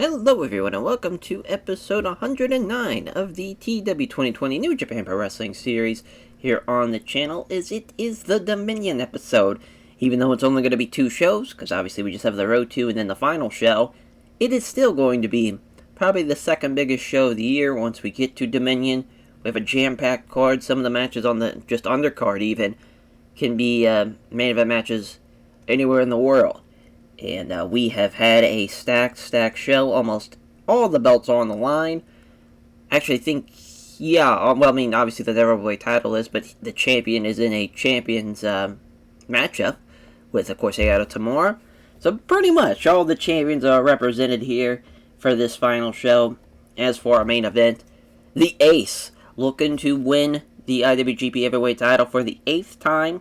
Hello everyone and welcome to episode 109 of the TEW 2020 New Japan Pro Wrestling series here on the channel. It is the Dominion episode. Even though it's only going to be 2 shows, because obviously we just have the Road 2 and then the final show, it is still going to be probably the second biggest show of the year once we get to Dominion. We have a jam-packed card. Some of the matches on the just undercard even can be main event matches anywhere in the world. And we have had a stacked show. Almost all the belts are on the line. Actually, I think, well, I mean, obviously the Neverweight title is, but the champion is in a champions matchup with, of course, Hayato Tamura. So pretty much all the champions are represented here for this final show. As for our main event, the Ace looking to win the IWGP Heavyweight title for the 8th time,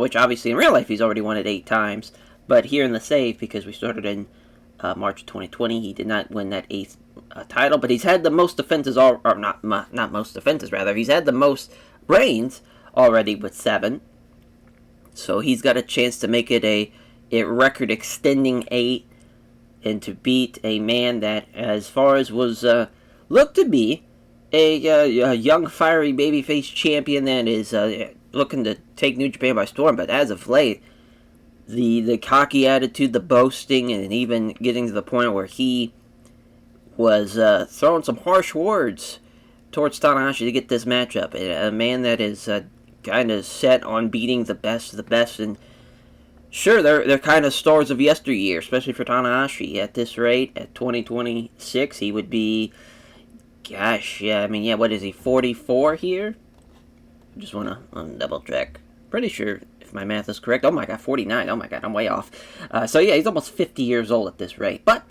which obviously in real life he's already won it 8 times. But here in the save, because we started in March 2020, he did not win that 8th title. But he's had the most defenses, or not most defenses, rather. He's had the most reigns already with 7. So he's got a chance to make it a record-extending 8. And to beat a man that, as far as was looked to be, a young, fiery babyface champion that is looking to take New Japan by storm. But as of late, the cocky attitude, the boasting, and even getting to the point where he was throwing some harsh words towards Tanahashi to get this matchup. A man that is kind of set on beating the best of the best. And sure, they're kind of stars of yesteryear, especially for Tanahashi. At this rate, at 2026, he would be, what is he, 44 here? I just want to double check. Pretty sure, if my math is correct. Oh my god, 49. Oh my god, I'm way off. So yeah, he's almost 50 years old at this rate. But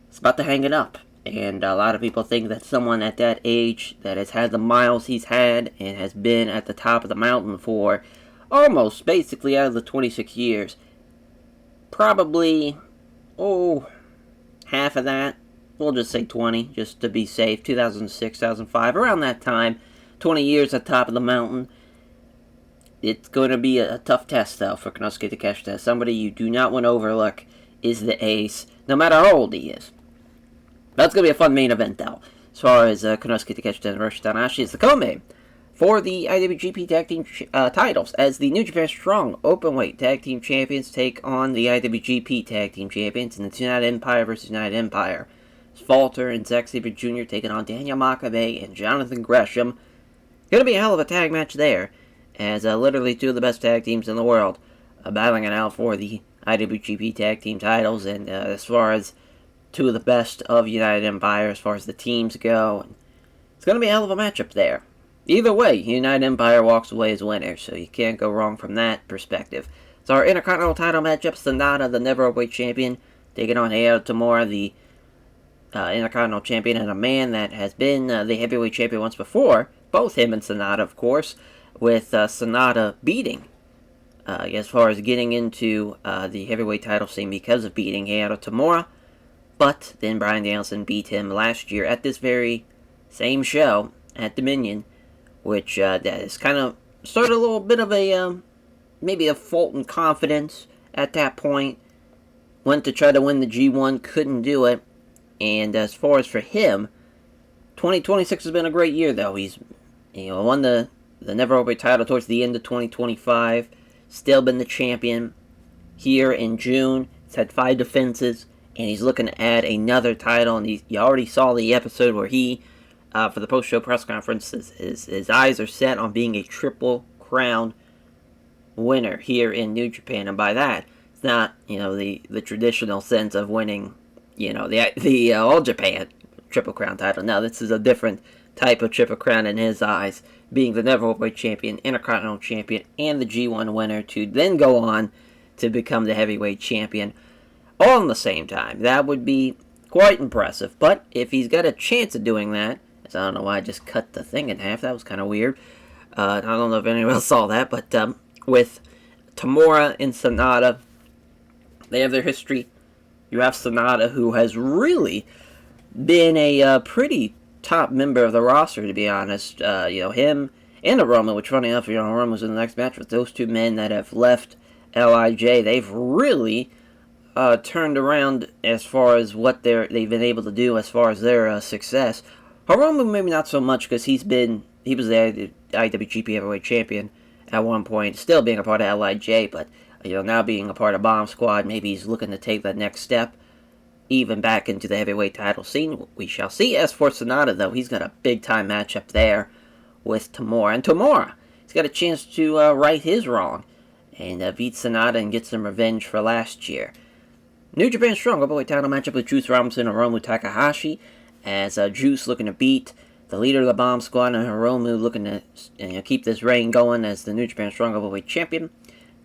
it's about to hang it up. And a lot of people think that someone at that age that has had the miles he's had and has been at the top of the mountain for almost basically out of the 26 years, probably, half of that. We'll just say 20, just to be safe. 2006, 2005, around that time. 20 years at the top of the mountain. It's going to be a tough test, though, for Konosuke Takeshita. Somebody you do not want to overlook is the Ace, no matter how old he is. That's going to be a fun main event, though. As far as Konosuke Takeshita and Hiroshi Tanahashi is the co-main for the IWGP Tag Team titles, as the New Japan Strong Openweight Tag Team Champions take on the IWGP Tag Team Champions in the United Empire versus United Empire. Falter and Zack Sabre Jr. taking on Daniel Makabe and Jonathan Gresham. Going to be a hell of a tag match there, as literally 2 of the best tag teams in the world battling it out for the IWGP Tag Team titles, and as far as 2 of the best of United Empire as far as the teams go. It's going to be a hell of a matchup there. Either way, United Empire walks away as winners, so you can't go wrong from that perspective. So our Intercontinental title matchup, Sonata, the Neverweight Champion, taking on Hayato Tamura, the Intercontinental Champion, and a man that has been the Heavyweight Champion once before, both him and Sonata, of course, with Sonata beating, as far as getting into the Heavyweight title scene because of beating Hayato Tamura. But then Bryan Danielson beat him last year at this very same show at Dominion, which that is kind of started a little bit of a, maybe a fault in confidence at that point. Went to try to win the G1, couldn't do it. And as far as for him, 2026 has been a great year, though. He's won the Neverweight title towards the end of 2025. Still been the champion here in June. He's had 5 defenses. And he's looking to add another title. And you already saw the episode where he, for the post-show press conference, his eyes are set on being a Triple Crown winner here in New Japan. And by that, it's not, the traditional sense of winning, the All Japan Triple Crown title. No, this is a different type of Triple Crown in his eyes, being the Neverweight Champion, Intercontinental Champion, and the G1 winner, to then go on to become the Heavyweight Champion all in the same time. That would be quite impressive. But if he's got a chance of doing that, I don't know why I just cut the thing in half. That was kind of weird. I don't know if anyone else saw that, but with Tamura and Sonata, they have their history. You have Sonata, who has really been a pretty top member of the roster, to be honest. Him and Aroma, which funny enough, Aroma was in the next match with those 2 men that have left LIJ. They've really turned around as far as what they've been able to do as far as their success. Hiromu maybe not so much because he was the IWGP Heavyweight Champion at one point, still being a part of LIJ, but now being a part of Bomb Squad, maybe he's looking to take that next step, even back into the heavyweight title scene. We shall see. As for Sonata, though, he's got a big-time matchup there with Tamura. And Tamura, he's got a chance to right his wrong and beat Sonata and get some revenge for last year. New Japan Strong Openweight title matchup with Juice Robinson and Hiromu Takahashi, as Juice looking to beat the leader of the Bomb Squad, and Hiromu looking to keep this reign going as the New Japan Strong Openweight champion.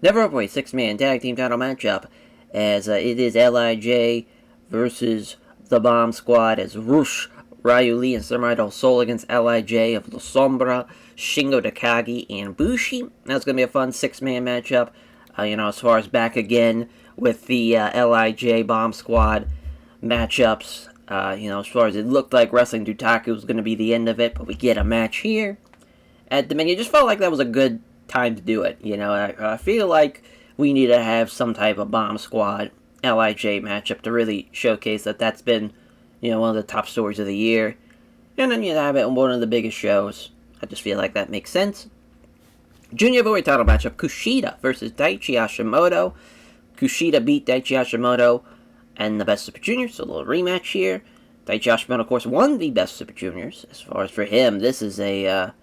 Never Openweight 6-man tag team title matchup, as it is LIJ versus the Bomb Squad, as Rush, Ryu Lee, and Samurai Del Sol against LIJ of La Sombra, Shingo Takagi, and Bushi. That's going to be a fun 6-man matchup. As far as back again with the LIJ Bomb Squad matchups. As far as it looked like Wrestling Dutaku was going to be the end of it, but we get a match here at Dominion. Just felt like that was a good time to do it. I feel like we need to have some type of Bomb Squad LIJ matchup to really showcase that that's been, one of the top stories of the year. And then you have it on one of the biggest shows. I just feel like that makes sense. Junior Heavyweight title matchup, Kushida versus Daichi Hashimoto. Kushida beat Daichi Hashimoto and the Best Super Juniors, so a little rematch here. Daichi Hashimoto, of course, won the Best Super Juniors. As far as for him, this is a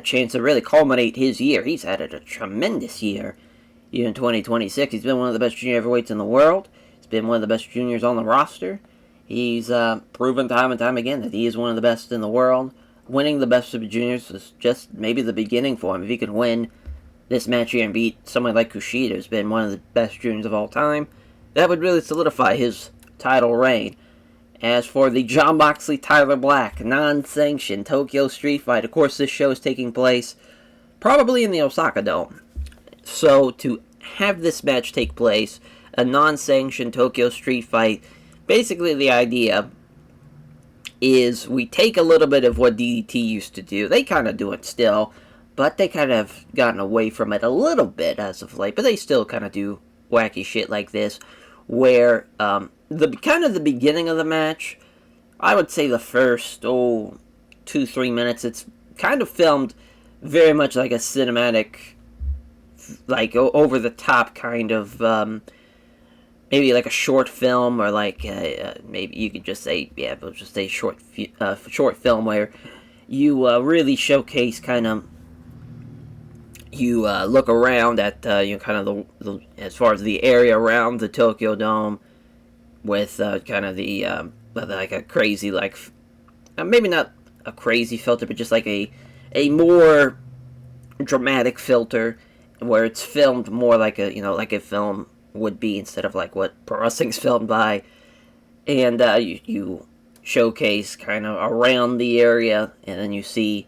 chance to really culminate his year. He's had a tremendous year in 2026. He's been one of the best junior heavyweights in the world. He's been one of the best juniors on the roster. He's proven time and time again that he is one of the best in the world. Winning the Best Super Juniors is just maybe the beginning for him. If he can win this match here and beat someone like Kushida, who's been one of the best juniors of all time, that would really solidify his title reign. As for the Jon Moxley, Tyler Black, non-sanctioned Tokyo Street Fight, of course this show is taking place probably in the Osaka Dome. So to have this match take place, a non-sanctioned Tokyo Street Fight, basically the idea is we take a little bit of what DDT used to do. They kind of do it still, but they kind of have gotten away from it a little bit as of late, but they still kind of do wacky shit like this, where the beginning of the match, I would say the first 2-3 minutes, it's kind of filmed very much like a cinematic, like over the top kind of maybe like a short film, or like maybe you could just say, we'll just say short film, where you really showcase kind of, you look around at kind of the as far as the area around the Tokyo Dome, with kind of the like a crazy, like maybe not a crazy filter, but just like a more dramatic filter, where it's filmed more like a film would be, instead of like what pro wrestling's filmed by. And you showcase kind of around the area, and then you see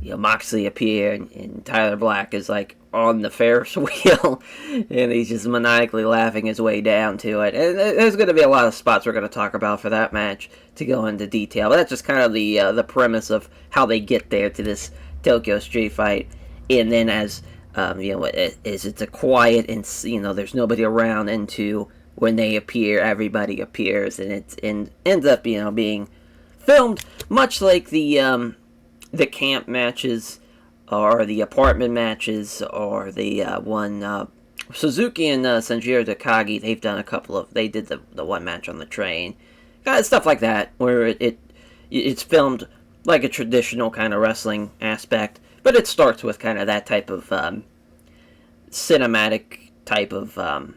Moxley appear, and Tyler Black is like on the Ferris wheel, and he's just maniacally laughing his way down to it. And there's going to be a lot of spots we're going to talk about for that match to go into detail, but that's just kind of the premise of how they get there to this Tokyo Street Fight. And then as it's a quiet, and there's nobody around, into when they appear, everybody appears, and it ends up being filmed much like the camp matches, or the apartment matches, or the one Suzuki and Sanjiro Takagi. They've done a couple of. They did the one match on the train, stuff like that, where it's filmed like a traditional kind of wrestling aspect, but it starts with kind of that type of cinematic type of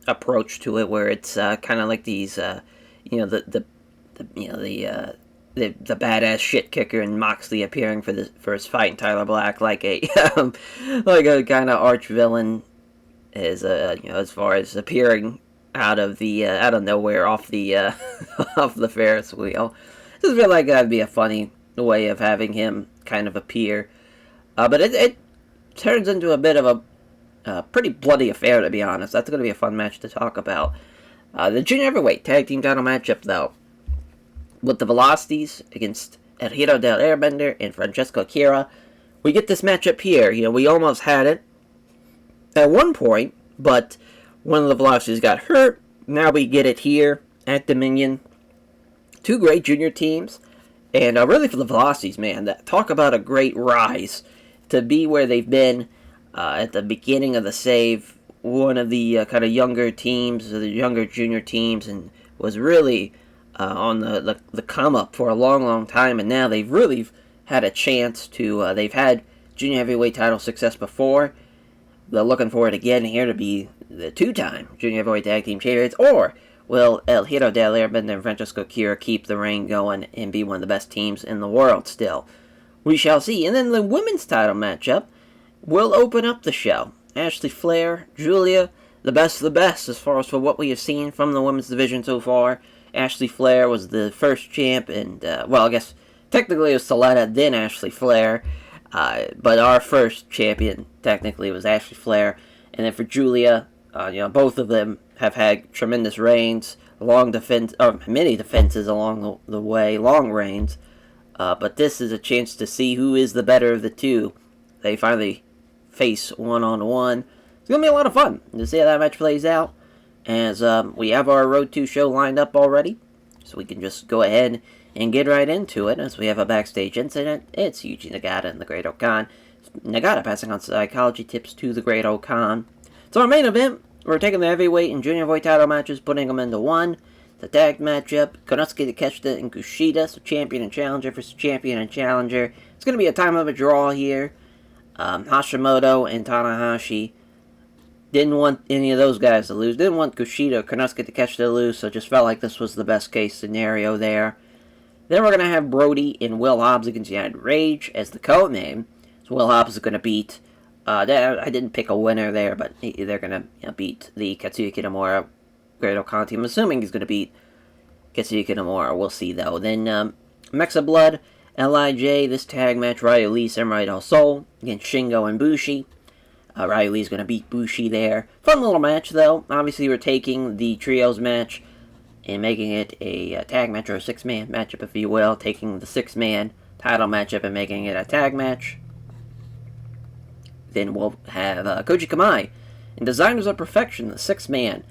approach to it, where it's kind of like these the badass shit kicker and Moxley appearing for his fight, and Tyler Black like a like a kind of arch villain, is as far as appearing out of nowhere off the off the Ferris wheel. Just feel like that'd be a funny way of having him kind of appear, but it turns into a bit of a pretty bloody affair, to be honest. That's going to be a fun match to talk about. The junior heavyweight tag team title matchup, though, with the Velocities against El Hero del Airbender and Francesco Akira. We get this matchup here. We almost had it at one point, but one of the Velocities got hurt, now we get it here at Dominion. Two great junior teams, and really for the Velocities, man, talk about a great rise to be where they've been at the beginning of the save. One of the kind of younger teams, the younger junior teams, and was really on the come up for a long, long time. And now they've really had a chance to. They've had junior heavyweight title success before. They're looking for it again here to be the two-time junior heavyweight tag team champions, or will El Hero del Airbender and Francesco Kira keep the reign going and be one of the best teams in the world still? We shall see. And then the women's title matchup will open up the show. Ashley Flair, Julia, the best of the best as far as for what we have seen from the women's division so far. Ashley Flair was the first champ, and, well, I guess technically it was Saletta, then Ashley Flair. But our first champion, technically, was Ashley Flair. And then for Julia, both of them have had tremendous reigns, long defense, or many defenses along the way, long reigns. But this is a chance to see who is the better of the two. They finally face one-on-one. It's going to be a lot of fun to see how that match plays out. As we have our Road 2 show lined up already. So we can just go ahead and get right into it. As we have a backstage incident, it's Yuji Nagata and the Great Okan. Nagata passing on psychology tips to the Great Okan. So our main event, we're taking the heavyweight and junior heavyweight title matches, putting them into one. The tag matchup, Konosuke Takeshita and Kushida, so champion and challenger versus champion and challenger. It's going to be a time of a draw here. Hashimoto and Tanahashi didn't want any of those guys to lose. Didn't want Kushida or Konosuke Takeshita to lose, so just felt like this was the best case scenario there. Then we're going to have Brody and Will Hobbs against United Rage as the code name. So Will Hobbs is going to beat... I didn't pick a winner there, but they're going to beat the Katsuya Kitamura Great Okan team. I'm assuming he's going to beat Katsuya Kitamura. We'll see, though. Then Mexa Blood, L.I.J., this tag match, Ryu Lee, Samurai Del Sol against Shingo and Bushi. Ryu Lee's going to beat Bushi there. Fun little match, though. Obviously, we're taking the trios match and making it a tag match, or a six-man matchup, if you will. Taking the six-man title matchup and making it a tag match. Then we'll have Koji Kamai and Designers of Perfection, the six-man.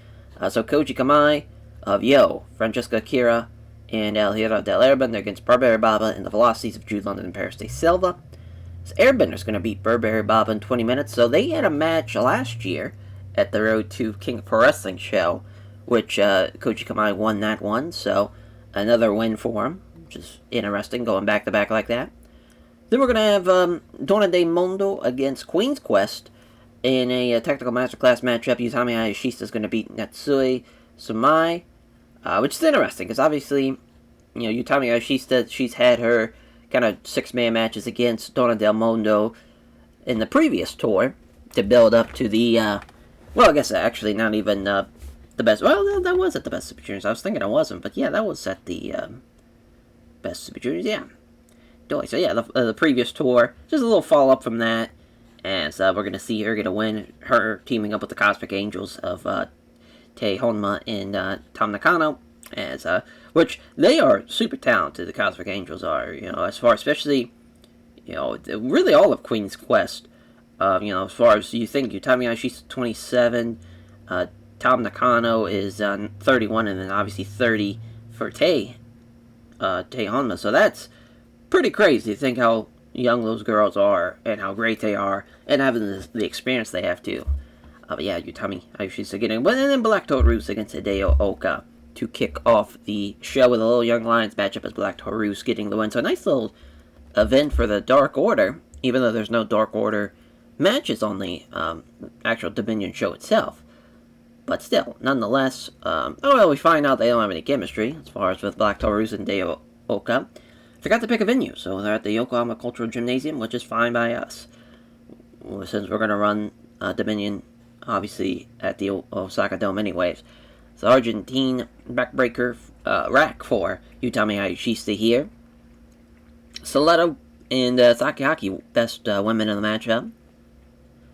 So Koji Kamai of Yo, Francesca Akira, and El Hero del Airbender against Burberry Baba and the Velocities of Jude London and Paris de Silva. So Airbender's going to beat Burberry Baba in 20 minutes. So they had a match last year at the Road to King of Pro Wrestling show, which Koji Kamai won that one. So another win for him, which is interesting, going back-to-back like that. Then we're going to have Donna de Mondo against Queen's Quest in a technical masterclass matchup. Utami Hayashishita is going to beat Natsui Sumai, which is interesting, because obviously, Utami Hayashishita, she's had her kind of six-man matches against Donna del Mondo in the previous tour to build up to the, well, I guess actually not even the best, well, that was at the Best Super Juniors. I was thinking it wasn't, but yeah, that was at the Best Super Juniors, yeah. So yeah, the previous tour, just a little follow-up from that, and so we're going to see her get a win, her teaming up with the Cosmic Angels of Tei Honma and Tam Nakano, as which they are super talented. The Cosmic Angels are, as far, especially, really all of Queen's Quest. As far as you think, Utami Hayashishita 27, Tam Nakano is 31, and then obviously 30 for Tei Honma. So that's pretty crazy to think how young those girls are and how great they are, and having the experience they have too. But yeah, Utami Hayashishita getting, but then Black Taurus against Hideo Oka to kick off the show with a little Young Lions matchup as Black Taurus getting the win. So a nice little event for the Dark Order, even though there's no Dark Order matches on the actual Dominion show itself. But still, nonetheless, we find out they don't have any chemistry as far as with Black Taurus and Hideo Oka. Forgot to pick a venue, so they're at the Yokohama Cultural Gymnasium, which is fine by us. Since we're going to run Dominion, obviously, at the Osaka Dome anyways. So Argentine backbreaker rack for Utami Hayashishita here. Soleto and Sakihaki, best women in the matchup.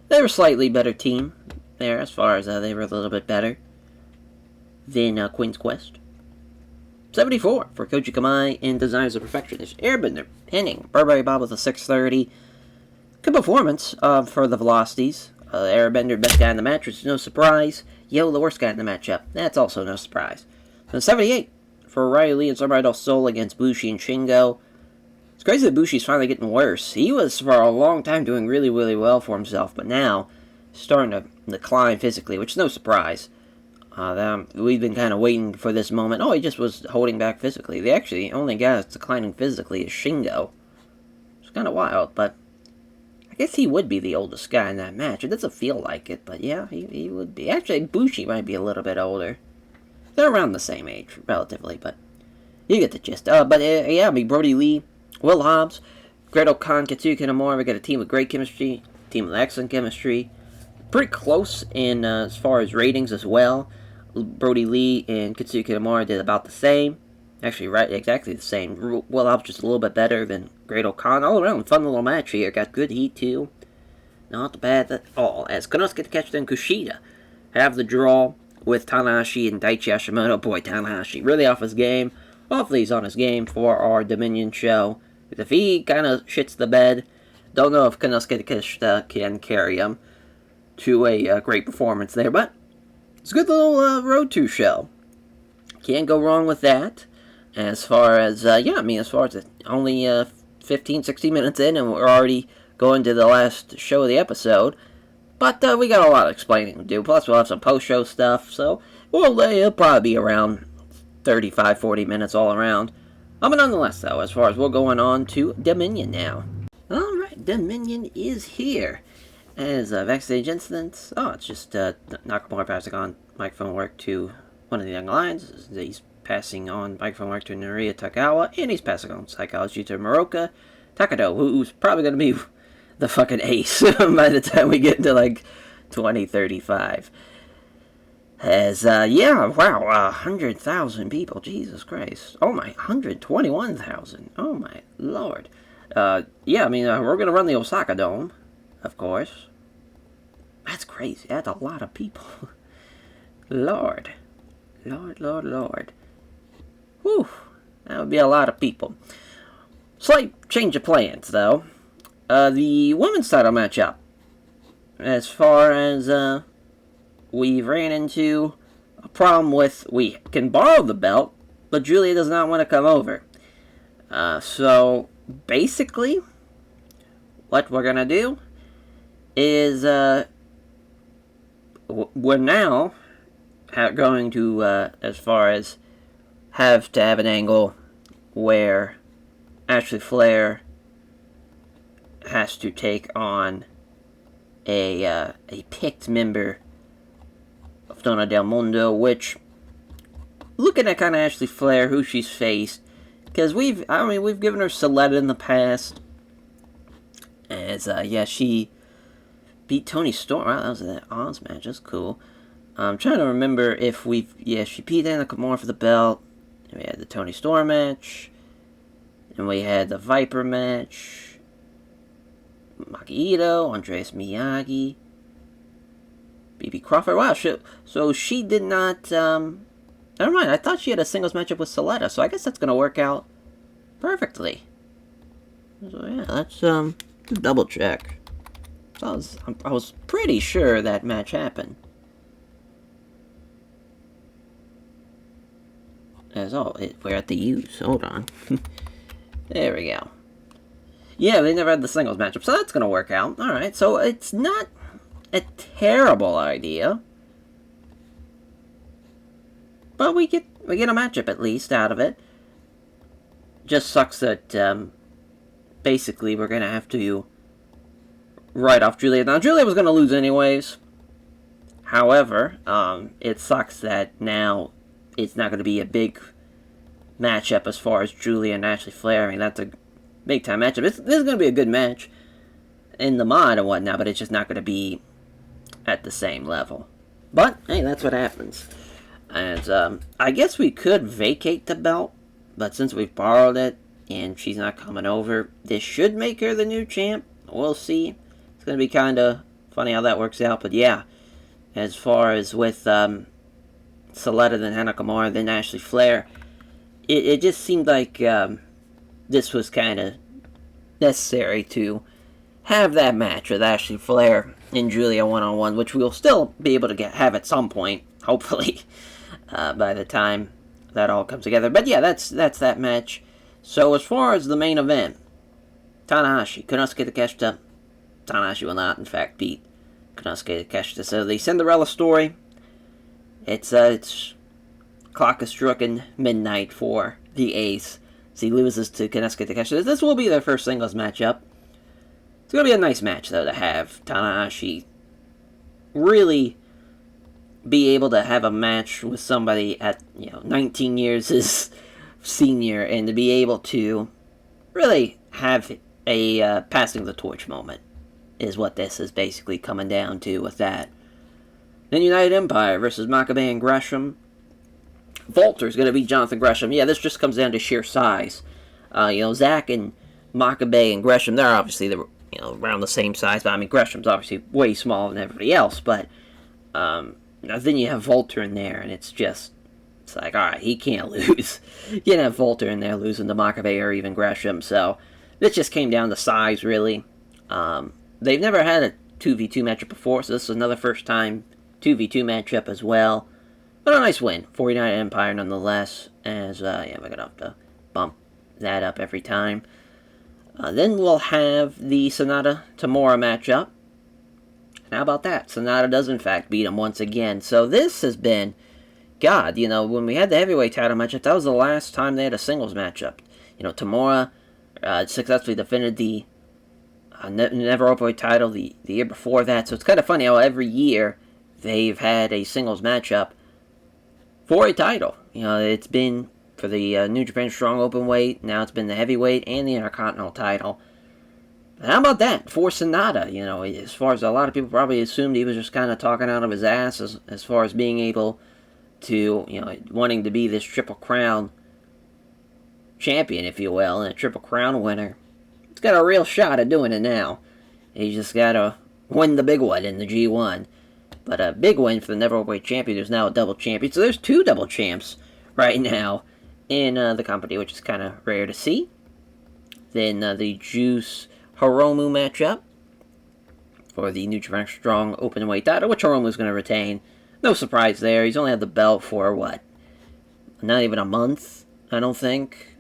They were a slightly better team there, as far as they were a little bit better than Queen's Quest. 74 for Koji Kamai and Designers of Perfection. There's Airbender pinning Burberry Bob with a 630. Good performance for the Velocities. Airbender, best guy in the match, which is no surprise. Yo, the worst guy in the matchup. That's also no surprise. Then 78 for Riley and Samurai Del Sol against Bushi and Shingo. It's crazy that Bushi's finally getting worse. He was, for a long time, doing really, really well for himself, but now starting to decline physically, which is no surprise. We've been kind of waiting for this moment. Oh, he just was holding back physically. The only guy that's declining physically is Shingo. It's kind of wild, but I guess he would be the oldest guy in that match. It doesn't feel like it, but yeah, he would be. Actually, Bushi might be a little bit older. They're around the same age, relatively, but you get the gist. Yeah, Brody Lee, Will Hobbs, Great-O-Khan, Katsuki Nomura. We got a team with great chemistry, team with excellent chemistry. Pretty close in as far as ratings as well. Brody Lee and Katsuki Nomura did about the same. Actually, right, exactly the same. Will Hobbs just a little bit better than Great-O-Khan. All around, fun little match here. Got good heat, too. Not bad at all. As Konosuke Takeshita and Kushida have the draw with Tanahashi and Daichi Hashimoto. Boy, Tanahashi really off his game. Hopefully he's on his game for our Dominion show. If he kind of shits the bed, don't know if Konosuke Takeshita can carry him to a great performance there. But it's a good little Road 2 show. Can't go wrong with that. As far as, as far as only 15, 16 minutes in, and we're already going to the last show of the episode. But we got a lot of explaining to do. Plus, we'll have some post-show stuff, so it'll probably be around 35, 40 minutes all around. But nonetheless, though, as far as we're going on to Dominion now. Alright, Dominion is here. As backstage incidents, it's just Nakamura passing on microphone work to one of the young lions. He's passing on microphone work to Noriya Takawa, and he's passing on psychology to Moroka Takado, who's probably going to be the fucking ace by the time we get to, 2035. As, 100,000 people, Jesus Christ. Oh my, 121,000, oh my lord. We're going to run the Osaka Dome, of course. That's crazy, that's a lot of people. Lord. Whew, that would be a lot of people. Slight change of plans, though. The women's title matchup. As far as, we ran into a problem with, we can borrow the belt, but Julia does not want to come over. So, basically, what we're gonna do is, we're now going to, as far as have to have an angle where Ashley Flair has to take on a picked member of Donna Del Mundo, which, looking at kind of Ashley Flair, who she's faced, because we've given her Saletta in the past, as, she beat Toni Storm. Wow, that was an Oz match, that's cool. I'm trying to remember if she beat Anna Nakamura for the belt. We had the Toni Storm match. And we had the Viper match. Maki Ito, Andreas Miyagi. BB Crawford. Wow, so she did not, never mind, I thought she had a singles matchup with Saletta, so I guess that's going to work out perfectly. So yeah, let's, double check. So I was pretty sure that match happened. We're at the U's. Hold on. There we go. Yeah, they never had the singles matchup, so that's going to work out. Alright, so it's not a terrible idea. But we get a matchup, at least, out of it. Just sucks that, basically, we're going to have to write off Julia. Now, Julia was going to lose anyways. However, it sucks that now it's not going to be a big matchup as far as Julia and Ashley Flair. I mean, that's a big-time matchup. This is going to be a good match in the mod and whatnot, but it's just not going to be at the same level. But, hey, that's what happens. And, I guess we could vacate the belt, but since we've borrowed it, and she's not coming over, this should make her the new champ. We'll see. It's going to be kind of funny how that works out, but yeah. As far as with, Saletta, then Hana Nakamura, then Ashley Flair, it just seemed like, this was kind of necessary to have that match with Ashley Flair and Julia one-on-one, which we'll still be able to have at some point, hopefully, by the time that all comes together. But yeah, that's that match. So as far as the main event, Tanahashi, Konosuke Takeshita. Tanahashi will not, in fact, beat Konosuke Takeshita. So the Cinderella story, it's clock is stricken midnight for the Ace. So he loses to Konosuke Takeshita. This will be their first singles matchup. It's going to be a nice match, though, to have Tanahashi really be able to have a match with somebody at, 19 years his senior, and to be able to really have a passing the torch moment is what this is basically coming down to with that. Then United Empire versus Makabe and Gresham. Volter's going to beat Jonathan Gresham. Yeah, this just comes down to sheer size. Zach and Makabe and Gresham, they're obviously around the same size, but I mean, Gresham's obviously way smaller than everybody else, but then you have Volter in there, and it's like, alright, he can't lose. You can have Volter in there losing to Makabe or even Gresham, so this just came down to size, really. They've never had a 2v2 matchup before, so this is another first time 2v2 matchup as well. But a nice win for United Empire nonetheless, as, we're going to have to bump that up every time. Then we'll have the Sonata Tamura matchup. And how about that? Sonata does, in fact, beat him once again. So this has been, God, when we had the heavyweight title matchup, that was the last time they had a singles matchup. Tamura successfully defended the Never Openweight title the year before that. So it's kind of funny how every year they've had a singles matchup for a title. It's been for the New Japan Strong Openweight. Now it's been the heavyweight and the Intercontinental title. But how about that for Sonata? As far as a lot of people probably assumed he was just kind of talking out of his ass as far as being able to, wanting to be this Triple Crown champion, if you will, and a Triple Crown winner. He's got a real shot at doing it now. He's just got to win the big one in the G1. But a big win for the Never Openweight champion. There's now a double champion. So there's two double champs right now in the company, which is kind of rare to see. Then the Juice Hiromu matchup for the New Japan Strong Openweight title, which Hiromu's going to retain. No surprise there. He's only had the belt for, not even a month, I don't think.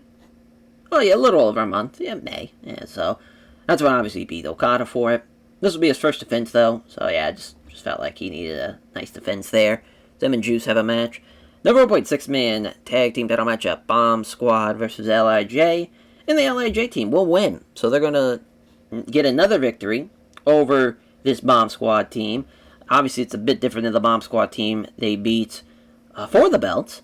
Oh, yeah, a little over a month. Yeah, May. Yeah, so that's when obviously he beat Okada for it. This will be his first defense, though. So, yeah, I just felt like he needed a nice defense there. Them and Juice have a match. Never Openweight 6-man tag team title matchup. Bomb Squad versus LIJ. And the LIJ team will win. So they're going to get another victory over this Bomb Squad team. Obviously, it's a bit different than the Bomb Squad team they beat for the belts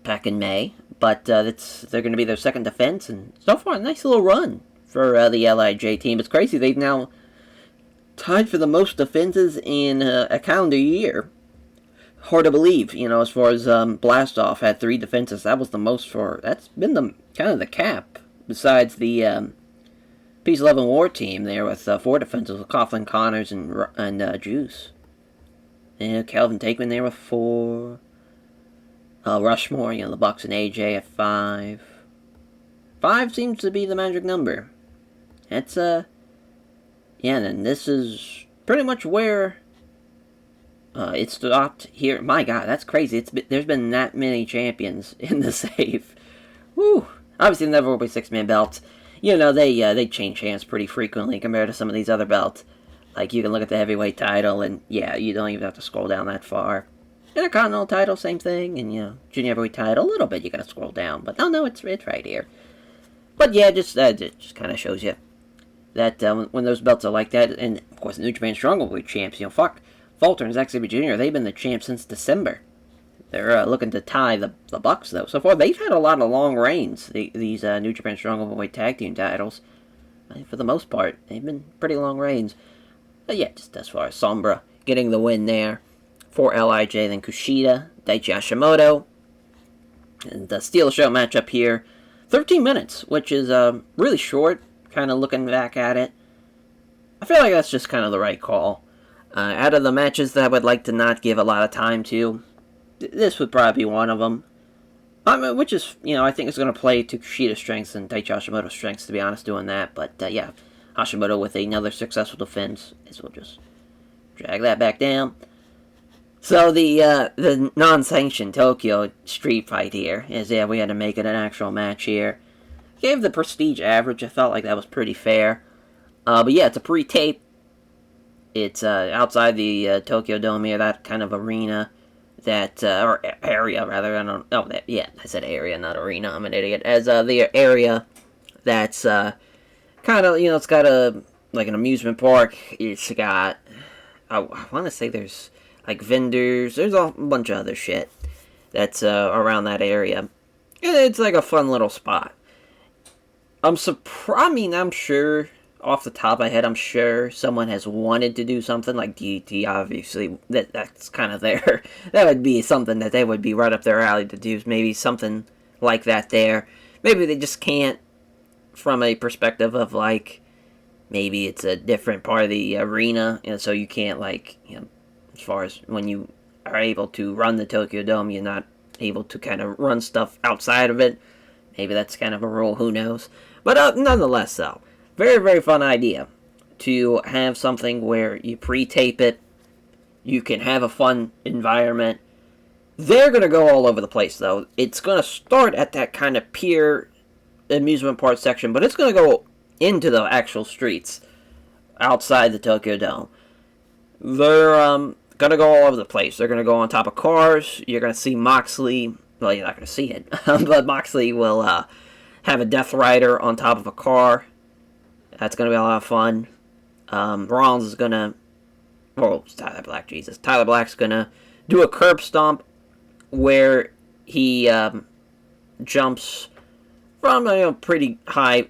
back in May. But they're going to be their second defense. And so far, a nice little run for the LIJ team. It's crazy. They've now tied for the most defenses in a calendar year. Hard to believe, as far as Blastoff had 3 defenses. That was the most that's been the kind of the cap. Besides the Peace, Love, and War team there with 4 defenses with Coughlin, Connors, and Juice. And Calvin Takeman there with 4. Rushmore, the Bucks and AJ at 5. 5 seems to be the magic number. That's, yeah, and then this is pretty much where it stopped here. My God, that's crazy. There's been that many champions in the save. Woo! Obviously, the Never Openweight 6-man belts. They change hands pretty frequently compared to some of these other belts. Like, you can look at the heavyweight title, and yeah, you don't even have to scroll down that far. Intercontinental title, same thing, and junior heavyweight title, a little bit you gotta scroll down, but no, it's right here. But yeah, just kind of shows you that when those belts are like that, and of course the New Japan Strong Openweight champs, Walter and Zack Sabre Jr., they've been the champs since December. They're looking to tie the Bucks, though. So far, they've had a lot of long reigns, these New Japan Strong Openweight tag team titles. For the most part, they've been pretty long reigns. But yeah, just as far as Sombra getting the win there for LIJ, then Kushida, Daichi Hashimoto, and the Steel Show matchup here. 13 minutes, which is really short, kind of looking back at it. I feel like that's just kind of the right call. Out of the matches that I would like to not give a lot of time to, this would probably be one of them. Which is, I think is going to play to Kushida's strengths and Daichi Hashimoto's strengths, to be honest, doing that. But, yeah, Hashimoto with another successful defense. As we'll just drag that back down. So the non-sanctioned Tokyo street fight here is, yeah, we had to make it an actual match here. Gave the prestige average. I felt like that was pretty fair. But yeah, it's a pre-tape. It's outside the Tokyo Dome here, that kind of arena, that or area rather. I don't. Oh, that, yeah, I said area, not arena. I'm an idiot. As the area that's kind of, you know, it's got a like an amusement park. It's got I want to say there's like vendors. There's a bunch of other shit that's around that area. It's like a fun little spot. I'm surprised. I mean, I'm sure off the top of my head, I'm sure someone has wanted to do something like DT. Obviously, that's kind of there. That would be something that they would be right up their alley to do. Maybe something like that there. Maybe they just can't, from a perspective of like, maybe it's a different part of the arena, and so you can't, like, you know, as far as when you are able to run the Tokyo Dome, you're not able to kind of run stuff outside of it. Maybe that's kind of a rule, who knows. But nonetheless, though, very, very fun idea to have something where you pre-tape it, you can have a fun environment. They're going to go all over the place, though. It's going to start at that kind of pier amusement park section, but it's going to go into the actual streets outside the Tokyo Dome. They're going to go all over the place. They're going to go on top of cars. You're going to see Moxley. Well, you're not going to see it, but Moxley will have a Death Rider on top of a car. That's going to be a lot of fun. Rollins is going to... Oh, it's Tyler Black, Jesus. Tyler Black's going to do a curb stomp where he jumps from a pretty high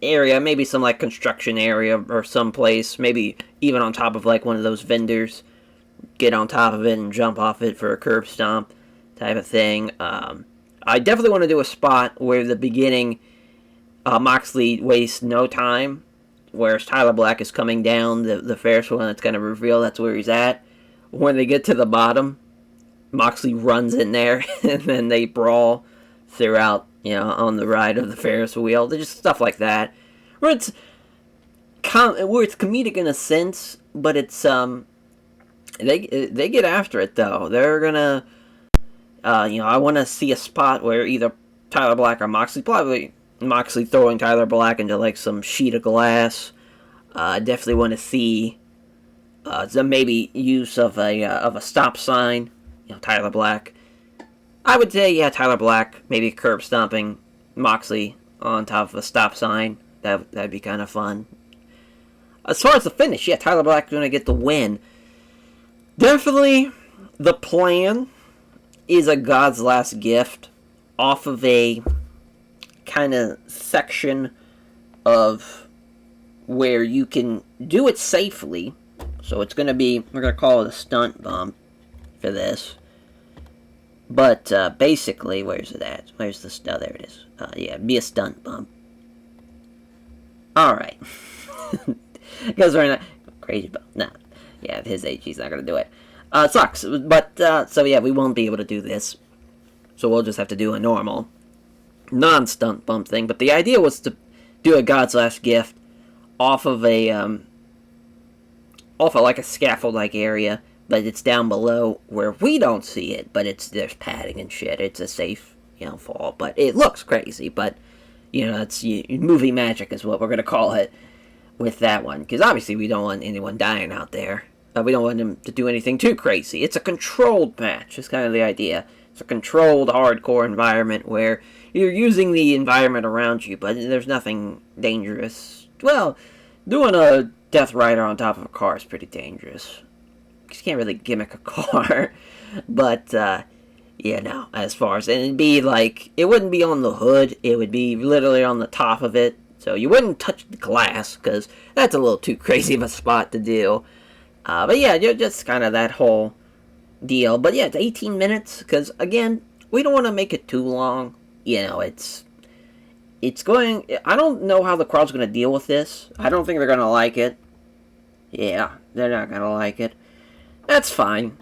area, maybe some like construction area or someplace, maybe even on top of like one of those vendors. Get on top of it and jump off it for a curb stomp type of thing. I definitely want to do a spot where the beginning Moxley wastes no time, whereas Tyler Black is coming down the Ferris wheel and it's going to reveal that's where he's at. When they get to the bottom, Moxley runs in there and then they brawl throughout, you know, on the ride of the Ferris wheel. Just stuff like that, where it's comedic in a sense, but it's they get after it though. They're gonna you know, I want to see a spot where either Tyler Black or Moxley, probably Moxley throwing Tyler Black into like some sheet of glass. I definitely want to see some maybe use of a stop sign. You know, Tyler Black. I would say, yeah, Tyler Black, maybe curb stomping Moxley on top of a stop sign. That'd be kind of fun. As far as the finish, yeah, Tyler Black's going to get the win. Definitely the plan is a God's Last Gift off of a kind of section of where you can do it safely. So it's going to be, we're going to call it a stunt bump for this. But basically, where's it at? Where's the stuff? There it is. Yeah, be a stunt bump. Alright. Because we're not crazy bump. Nah. Yeah, at his age, he's not going to do it. It sucks. But, so yeah, we won't be able to do this. So we'll just have to do a normal non-stunt bump thing. But the idea was to do a God's Last Gift off of like a scaffold-like area. But it's down below where we don't see it, but there's padding and shit. It's a safe, you know, fall. But it looks crazy, but, you know, it's movie magic is what we're going to call it with that one. Because obviously we don't want anyone dying out there. We don't want them to do anything too crazy. It's a controlled match, is kind of the idea. It's a controlled, hardcore environment where you're using the environment around you, but there's nothing dangerous. Well, doing a Death Rider on top of a car is pretty dangerous. You can't really gimmick a car. But, yeah, no, as far as, and it'd be like, it wouldn't be on the hood, it would be literally on the top of it. So you wouldn't touch the glass, because that's a little too crazy of a spot to do. But yeah, just kind of that whole deal. But yeah, it's 18 minutes, because again, we don't want to make it too long. You know, it's going, I don't know how the crowd's going to deal with this. I don't think they're going to like it. Yeah, they're not going to like it. That's fine.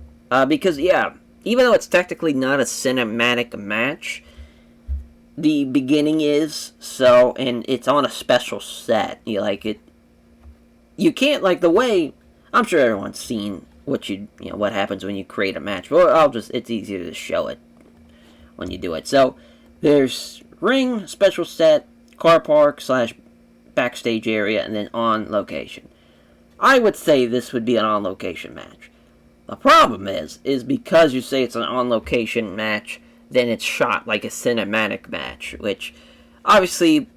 Because, yeah, even though it's technically not a cinematic match, the beginning is, so, and it's on a special set. You like it. You can't, like, the way, I'm sure everyone's seen what happens when you create a match, but it's easier to show it when you do it. So, there's ring, special set, car park / backstage area, and then on location. I would say this would be an on location match. The problem is because you say it's an on location match, then it's shot like a cinematic match, which obviously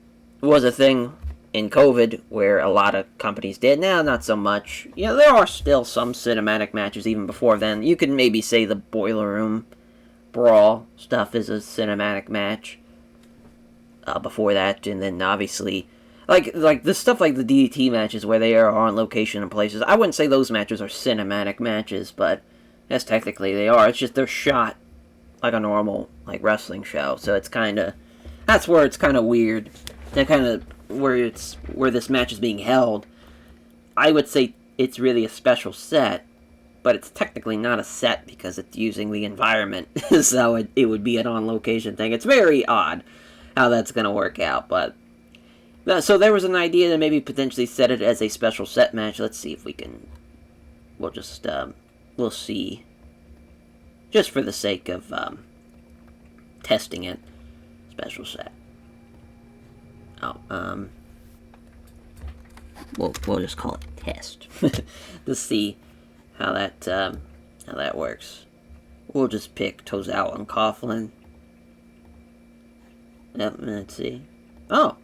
was a thing in COVID where a lot of companies did. Now, not so much. There are still some cinematic matches even before then. You could maybe say the Boiler Room Brawl stuff is a cinematic match before that, and then obviously like the stuff like the DDT matches where they are on location in places. I wouldn't say those matches are cinematic matches, but yes, technically they are. It's just they're shot like a normal like wrestling show, so it's that's where it's kind of weird. That kind of where this match is being held. I would say it's really a special set, but it's technically not a set because it's using the environment, so it would be an on-location thing. It's very odd how that's going to work out, but so there was an idea to maybe potentially set it as a special set match. Let's see if we can. We'll see, just for the sake of testing it. Special set. We'll just call it test to see how that works. We'll just pick Tozawa and Coughlin. Yep, let's see. Oh.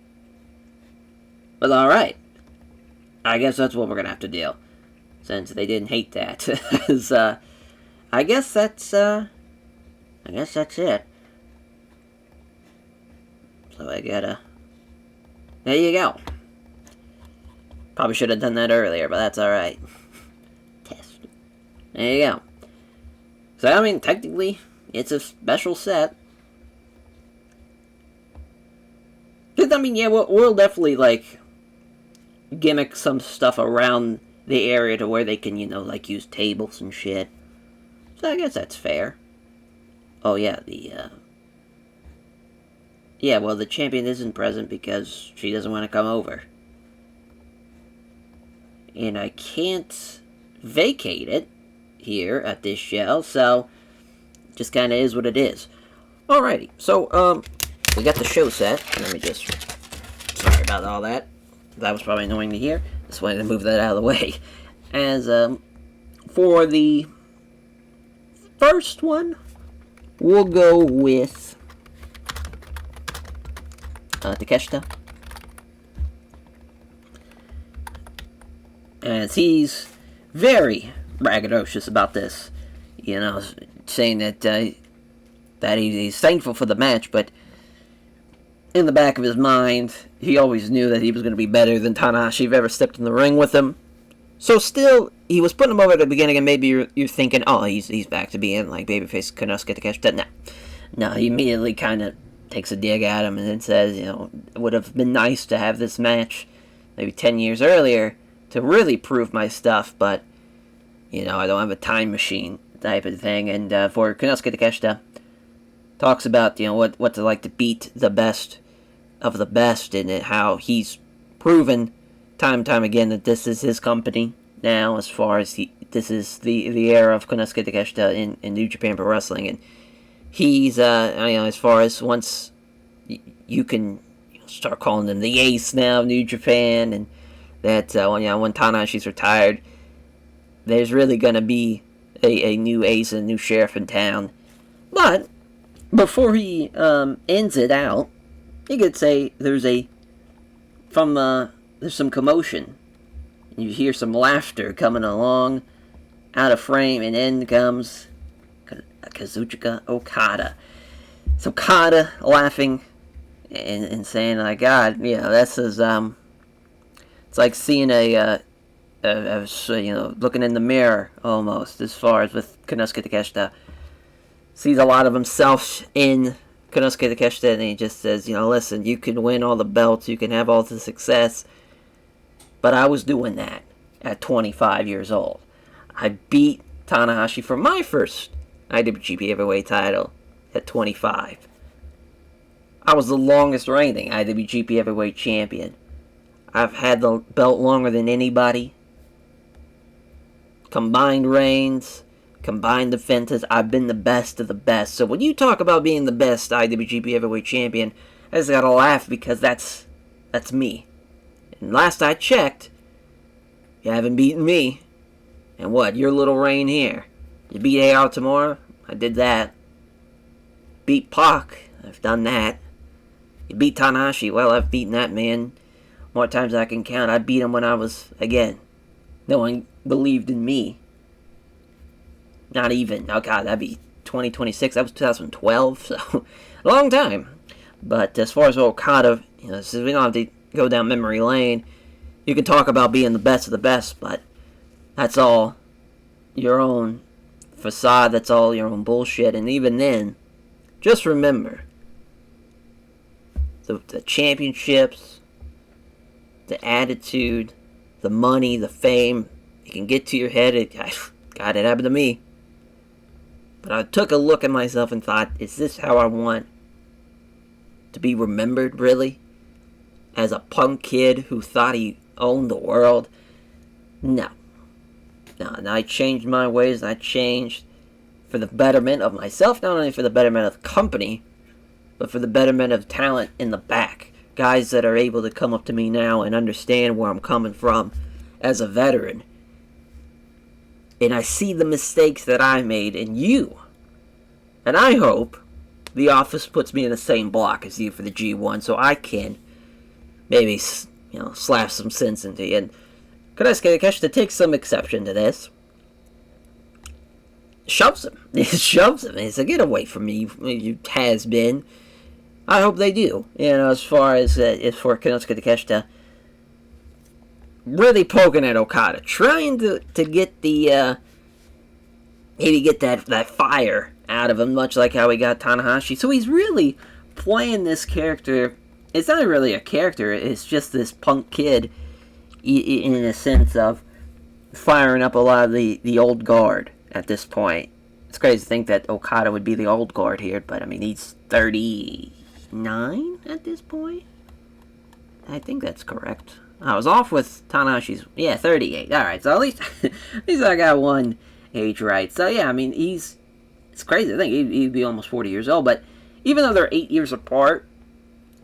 Well, alright. I guess that's what we're gonna have to deal. Since they didn't hate that. I guess that's it. So I gotta... There you go. Probably should have done that earlier, but that's alright. Test. There you go. So, I mean, technically, it's a special set. I mean, yeah, we'll definitely, like, gimmick some stuff around the area to where they can, like, use tables and shit. So I guess that's fair. Oh, yeah, yeah, well, the champion isn't present because she doesn't want to come over. And I can't vacate it here at this show, so just kind of is what it is. Alrighty, so, we got the show set. Let me just... Sorry about all that. That was probably annoying to hear. Just wanted to move that out of the way. As, for the first one, we'll go with Takeshita. As he's very braggadocious about this. Saying that he's thankful for the match, but in the back of his mind, he always knew that he was going to be better than Tanahashi if ever stepped in the ring with him. So still, he was putting him over at the beginning, and maybe you're thinking, oh, he's back to being like babyface Konosuke Takeshita. No, he immediately kind of takes a dig at him and then says, it would have been nice to have this match maybe 10 years earlier to really prove my stuff, but, I don't have a time machine type of thing. And for Konosuke Takeshita, talks about, what it's like to beat the best of the best, and how he's proven time and time again that this is his company now, as far as this is the era of Konosuke Takeshita in New Japan Pro Wrestling, and he's, as far as once you can start calling him the ace now of New Japan, and that, when Tanahashi's retired, there's really going to be a new ace and a new sheriff in town. But before he ends it out, you could say there's some commotion. You hear some laughter coming along out of frame, and in comes Kazuchika Okada. So Okada laughing and saying, "My God, this is it's like seeing looking in the mirror almost." As far as with Konosuke Takeshita, sees a lot of himself in Konosuke Takeshita, and he just says, listen, you can win all the belts, you can have all the success, but I was doing that at 25 years old. I beat Tanahashi for my first IWGP Heavyweight title at 25. I was the longest reigning IWGP Heavyweight Champion. I've had the belt longer than anybody. Combined reigns, combined defenses, I've been the best of the best. So when you talk about being the best IWGP Heavyweight Champion, I just gotta laugh because that's me. And last I checked, you haven't beaten me. And what, your little reign here? You beat AR tomorrow? I did that. Beat Pac? I've done that. You beat Tanahashi? Well, I've beaten that man more times than I can count. I beat him when I was, again, no one believed in me. Not even. Oh, God, that'd be 2026. That was 2012, so a long time. But as far as Okada, since we don't have to go down memory lane, you can talk about being the best of the best, but that's all your own facade. That's all your own bullshit. And even then, just remember, the championships, the attitude, the money, the fame, it can get to your head. God, it happened to me. But I took a look at myself and thought, is this how I want to be remembered, really? As a punk kid who thought he owned the world? No. No, and I changed my ways, and I changed for the betterment of myself, not only for the betterment of the company, but for the betterment of talent in the back. Guys that are able to come up to me now and understand where I'm coming from as a veteran. And I see the mistakes that I made in you. And I hope the office puts me in the same block as you for the G1 so I can maybe, slap some sense into you. And Konosuke Takeshita takes some exception to this. Shoves him. He shoves him. It's a get away from me. It has been. I hope they do. As far as for Konosuke Takeshita, really poking at Okada, trying to get the maybe get that fire out of him, much like how he got Tanahashi. So he's really playing this character. It's not really a character. It's just this punk kid, in a sense of firing up a lot of the old guard at this point. It's crazy to think that Okada would be the old guard here, but I mean he's 39 at this point. I think that's correct. I was off with Tanahashi's, 38. Alright, so at least I got one age right. So yeah, I mean, it's crazy. I think he'd be almost 40 years old, but even though they're 8 years apart,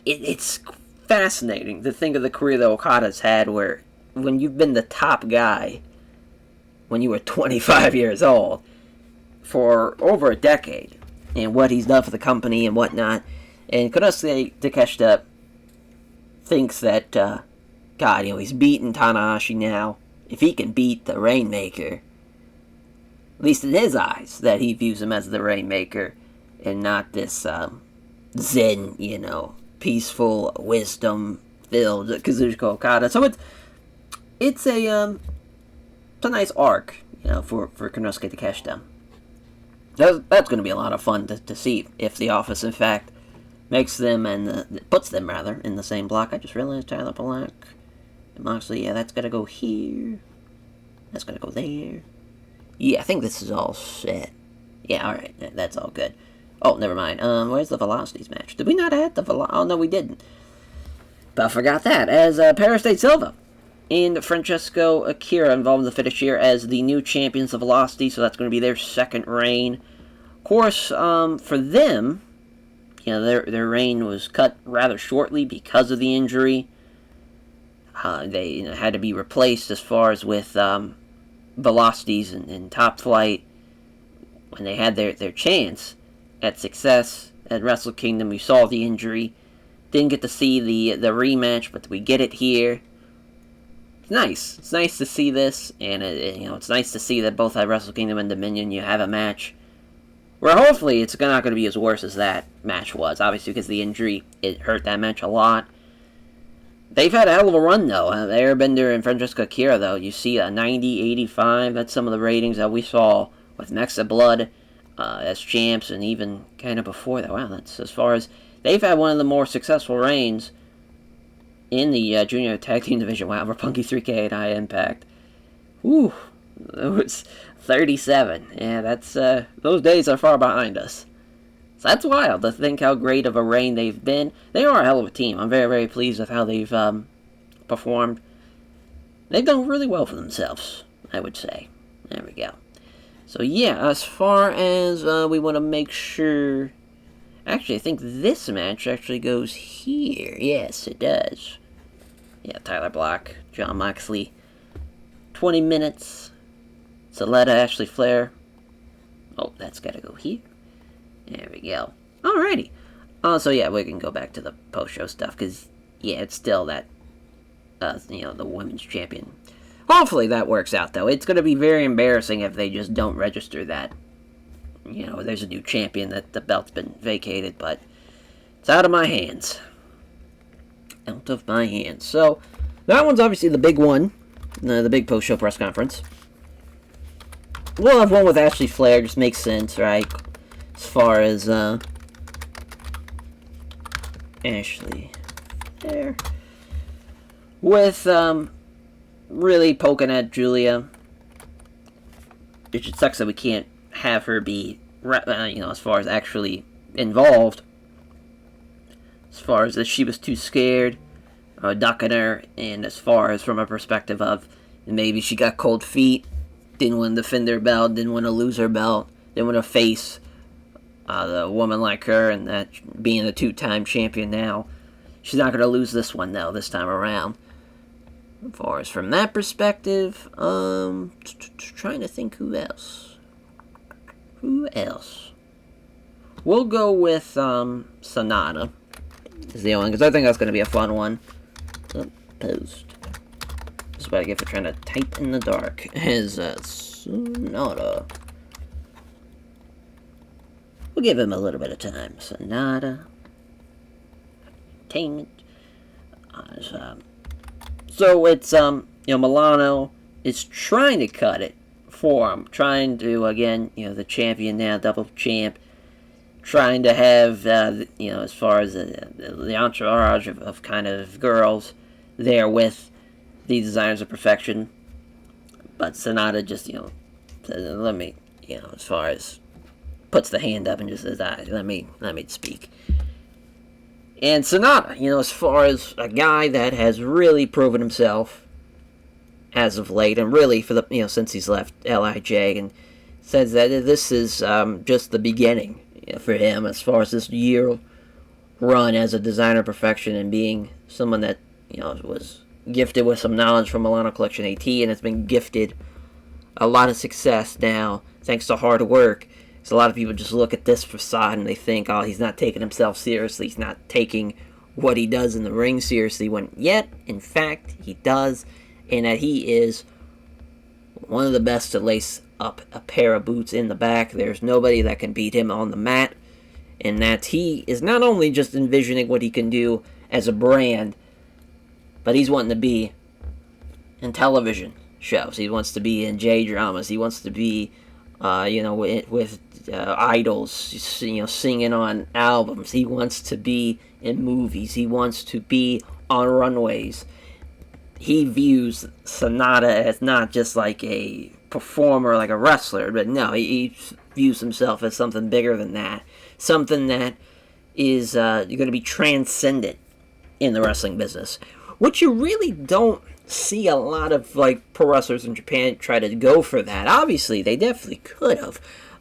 it's fascinating to think of the career that Okada's had, where when you've been the top guy when you were 25 years old for over a decade, and what he's done for the company and whatnot. And Konosuke Takeshita thinks that, God, he's beaten Tanahashi now. If he can beat the Rainmaker, at least in his eyes, that he views him as the Rainmaker, and not this zen, peaceful, wisdom-filled Kazuchika Okada. So it's a nice arc, for Konosuke Takeshita. That's going to be a lot of fun to see if the office, in fact, makes them puts them in the same block. I just realized Tyler Black and Moxley. Yeah, that's got to go here. That's got to go there. Yeah, I think this is all set. Yeah, all right, that's all good. Oh, never mind. Where's the Velocities match? Did we not add the Oh, no, we didn't. But I forgot that. As Paris State Silva and Francesco Akira involved in the finish here as the new champions of Velocity, so that's going to be their second reign. Of course, for them, their reign was cut rather shortly because of the injury. They had to be replaced as far as with Velocities and Top Flight when they had their chance at success at Wrestle Kingdom. We saw the injury. Didn't get to see the rematch, but we get it here. It's nice. It's nice to see this, and it's nice to see that both at Wrestle Kingdom and Dominion you have a match where hopefully it's not going to be as worse as that match was. Obviously, because the injury, it hurt that match a lot. They've had a hell of a run, though. Airbender and Francesco Akira, though, you see a 90, 85. That's some of the ratings that we saw with Next of Blood as champs, and even kind of before that. Wow, that's as far as... They've had one of the more successful reigns in the junior tag team division. Wow, Roppongi 3K at High Impact. Whew, it was 37. Yeah, that's those days are far behind us. So that's wild to think how great of a reign they've been. They are a hell of a team. I'm very, very pleased with how they've performed. They've done really well for themselves, I would say. There we go. So yeah, as far as we want to make sure... Actually, I think this match actually goes here. Yes, it does. Yeah, Tyler Black, Jon Moxley. 20 minutes. Saletta, Ashley Flair. Oh, that's got to go here. There we go. Alrighty. So yeah, we can go back to the post-show stuff, because, yeah, it's still that, the women's champion. Hopefully that works out, though. It's going to be very embarrassing if they just don't register that. There's a new champion, that the belt's been vacated, but it's out of my hands. Out of my hands. So, that one's obviously the big one. The big post-show press conference. We'll have one with Ashley Flair, just makes sense, right? As far as, Ashley Flair. With, really poking at Julia. It just sucks that we can't have her be, as far as actually involved. As far as that she was too scared, ducking her, and as far as from a perspective of maybe she got cold feet, didn't want to defend her belt, didn't want to lose her belt, didn't want to face the woman like her, and that being a two-time champion now, she's not going to lose this one, though, this time around. As far as from that perspective, trying to think who else. Who else? We'll go with Sonata. Is the only one, because I think that's going to be a fun one. Post. This is what I get for trying to type in the dark. Is Sonata. We'll give him a little bit of time. Sonata. Entertainment. So it's, Milano is trying to cut it for him. Trying to, again, the champion now, double champ. Trying to have, as far as the entourage of kind of girls there with the Designers of Perfection. But Sonata just, says, let me, as far as puts the hand up and just says, let me speak. And Sonata, as far as a guy that has really proven himself as of late, and really for the, since he's left LIJ, and says that this is just the beginning for him as far as this year run as a designer of perfection and being someone that, was gifted with some knowledge from Milano Collection AT and has been gifted a lot of success now thanks to hard work. So a lot of people just look at this facade and they think, oh, he's not taking himself seriously, he's not taking what he does in the ring seriously, when yet, in fact, he does, and that he is one of the best to lace up a pair of boots in the back. There's nobody that can beat him on the mat, and that he is not only just envisioning what he can do as a brand, but he's wanting to be in television shows. He wants to be in J-dramas. He wants to be, with idols, singing on albums. He wants to be in movies. He wants to be on runways. He views Sonata as not just like a performer, like a wrestler, but no, he views himself as something bigger than that. Something that is going to be transcendent in the wrestling business. Which you really don't see a lot of pro wrestlers in Japan try to go for that. Obviously, they definitely could have.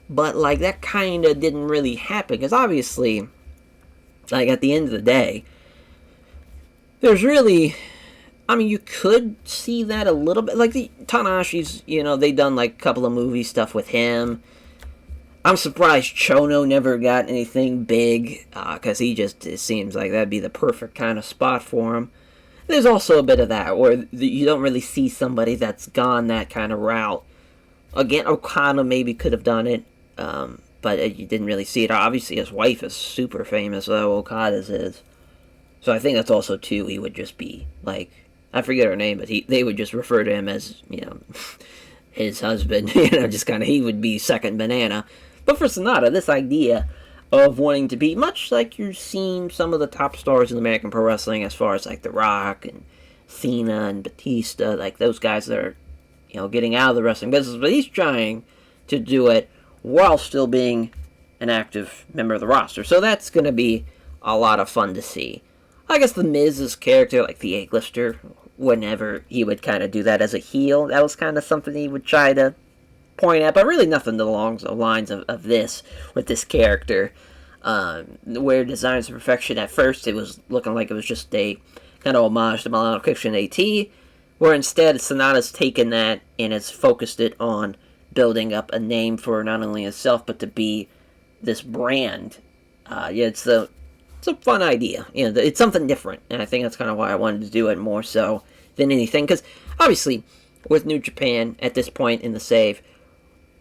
But that kind of didn't really happen. Because obviously, at the end of the day, there's really... you could see that a little bit. The Tanahashi's, they done, a couple of movie stuff with him. I'm surprised Chono never got anything big, because it seems like that'd be the perfect kind of spot for him. There's also a bit of that, where you don't really see somebody that's gone that kind of route. Again, Okada maybe could have done it, but you didn't really see it. Obviously, his wife is super famous, though Okada's is. So I think that's also, too, he would just be, I forget her name, but they would just refer to him as, his husband, just kind of, he would be second banana. But for Sonata, this idea of wanting to be, much like you've seen some of the top stars in American Pro Wrestling, as far as, The Rock and Cena and Batista, those guys that are, getting out of the wrestling business, but he's trying to do it while still being an active member of the roster. So that's going to be a lot of fun to see. I guess the Miz's character, like the A-lister, whenever he would kind of do that as a heel, that was kind of something he would try to point at, but really nothing along the lines of this with this character. Where Designs of Perfection, at first it was looking like it was just a kind of homage to Milano Fiction AT, where instead Sonata's taken that and has focused it on building up a name for not only himself but to be this brand. It's a fun idea. It's something different, and I think that's kind of why I wanted to do it more so than anything. Because obviously, with New Japan at this point in the save,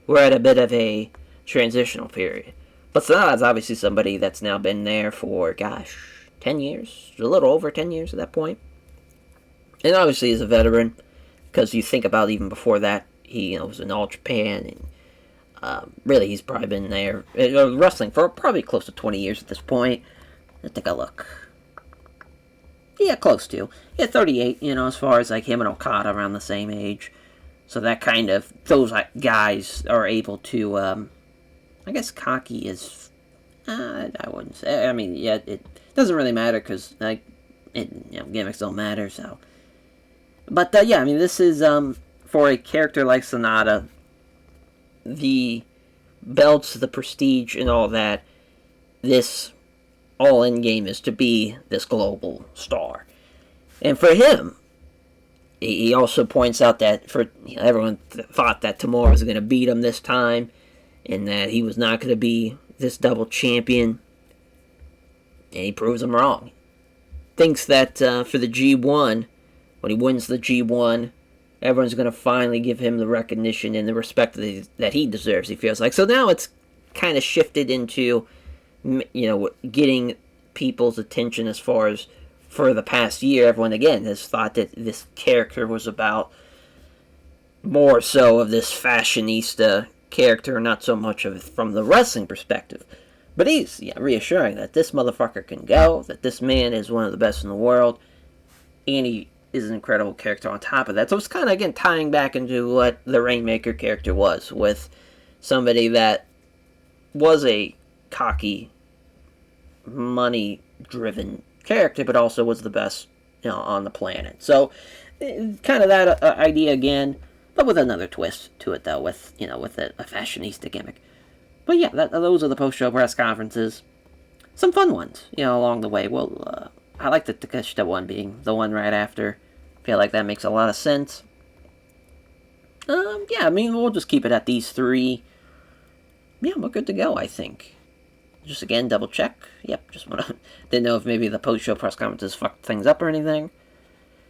we're at a bit of a transitional period. But Sonata's obviously somebody that's now been there for 10 years, a little over 10 years at that point, and obviously is a veteran. Because you think about even before that, he was in All Japan, and really he's probably been there wrestling for probably close to 20 years at this point. Let's take a look. Yeah, close to. Yeah, 38, as far as like him and Okada around the same age. So that kind of, those guys are able to, I guess cocky is, I wouldn't say, it doesn't really matter because, gimmicks don't matter, so. But, this is, for a character like Sonata, the belts, the prestige, and all that, this all-in game is to be this global star. And for him, he also points out that everyone thought that Tamura was going to beat him this time, and that he was not going to be this double champion, and he proves them wrong. Thinks that for the G1, when he wins the G1, everyone's going to finally give him the recognition and the respect that he deserves, he feels like. So now it's kind of shifted into, getting people's attention as far as for the past year. Everyone, again, has thought that this character was about more so of this fashionista character, not so much of from the wrestling perspective. But he's reassuring that this motherfucker can go, that this man is one of the best in the world, and he is an incredible character on top of that. So it's kind of, again, tying back into what the Rainmaker character was, with somebody that was a cocky, money-driven character, but also was the best, on the planet. So, kind of that idea again, but with another twist to it, though, with a fashionista gimmick. But yeah, those are the post-show press conferences. Some fun ones, along the way. Well, I like the Takeshita one being the one right after. Feel like that makes a lot of sense. We'll just keep it at these three. Yeah, we're good to go, I think. Just again, double check. Yep, didn't know if maybe the post-show press conferences fucked things up or anything.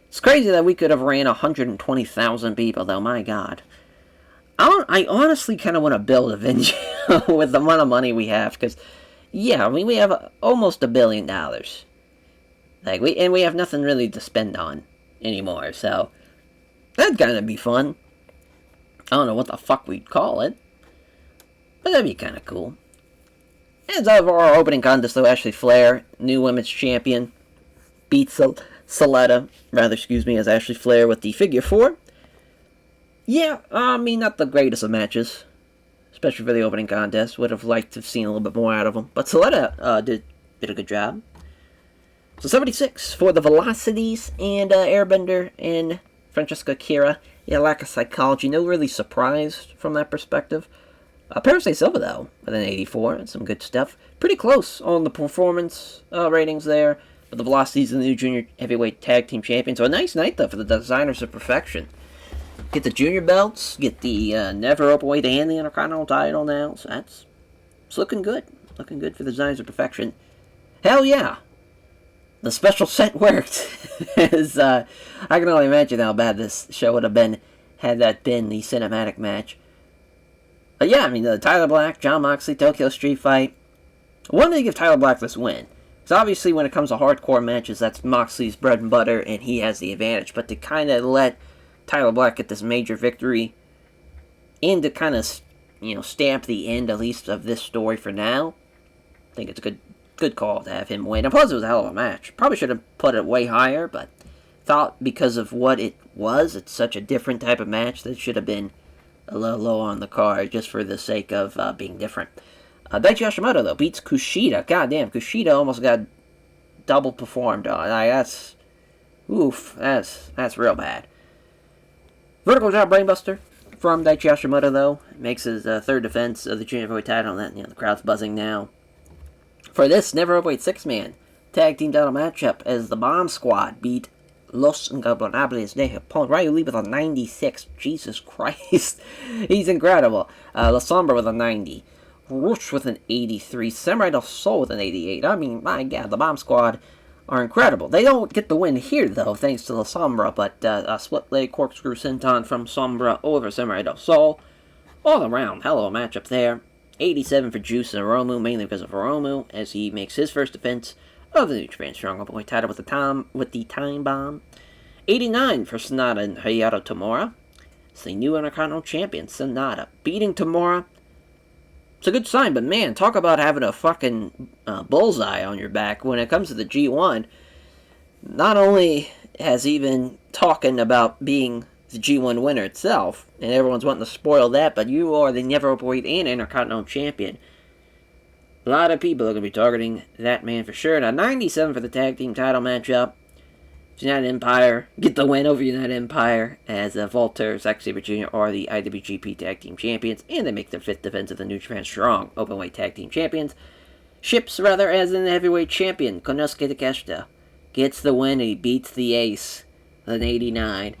It's crazy that we could have ran 120,000 people, though, my god. I honestly kind of want to build a venue with the amount of money we have, because, we have almost $1 billion. We have nothing really to spend on anymore, so that'd kind of be fun. I don't know what the fuck we'd call it, but that'd be kind of cool. And for our opening contest, though, Ashley Flair, new women's champion, beats Saletta, as Ashley Flair with the figure 4. Yeah, not the greatest of matches, especially for the opening contest. Would have liked to have seen a little bit more out of them, but Saletta did a good job. So 76 for the Velocities and Airbender and Francesca Kira. Yeah, lack of psychology. No really surprise from that perspective. Parasite Silva, though, with an 84 and some good stuff. Pretty close on the performance ratings there. But the Velocities and the new Junior Heavyweight Tag Team Champions. So a nice night, though, for the Designers of Perfection. Get the Junior belts. Get the Never Openweight and the Intercontinental title now. So it's looking good. Looking good for the Designers of Perfection. Hell yeah. The special set worked. I can only imagine how bad this show would have been had that been the cinematic match. But yeah, the Tyler Black, John Moxley, Tokyo Street Fight. I wanted to give Tyler Black this win. Because obviously when it comes to hardcore matches, that's Moxley's bread and butter, and he has the advantage. But to kind of let Tyler Black get this major victory, and to kind of, stamp the end, at least, of this story for now, I think it's a good call to have him win. And plus, it was a hell of a match. Probably should have put it way higher, but thought because of what it was, it's such a different type of match that it should have been a little low on the card, just for the sake of being different. Daichi Hashimoto, though, beats Kushida. God damn, Kushida almost got double performed on. That's... Oof, that's real bad. Vertical Drop Brainbuster from Daichi Hashimoto, though. Makes his third defense of the Junior Heavyweight title. And that, the crowd's buzzing now. For this Never Openweight 6-man tag team title matchup, as the Bomb Squad beat Los Ingobernables de Japón. Ryu Lee with a 96. Jesus Christ. He's incredible. La Sombra with a 90. Rush with an 83. Samurai del Sol with an 88. I mean, my God, the Bomb Squad are incredible. They don't get the win here, though, thanks to La Sombra, but a split leg corkscrew senton from Sombra over Samurai del Sol. All around, hell of a matchup there. 87 for Juice and Hiromu, mainly because of Hiromu, as he makes his first defense of the New Japan Strong Openweight title with the time bomb. 89 for Sonata and Hayato Tamura. It's the new Intercontinental Champion, Sonata, beating Tamura. It's a good sign, but man, talk about having a fucking bullseye on your back when it comes to the G1. Not only has he been talking about being the G1 winner itself, and everyone's wanting to spoil that, but you are the Never Openweight and Intercontinental Champion. A lot of people are going to be targeting that man for sure. Now, 97 for the tag team title matchup. United Empire get the win over United Empire as Walter, Zack Sabre Jr. are the IWGP Tag Team Champions, and they make their fifth defense of the New Japan Strong Openweight Tag Team Champions. Ships, rather, as in the Heavyweight Champion, Konosuke Takeshita gets the win, and he beats the Ace with an 89.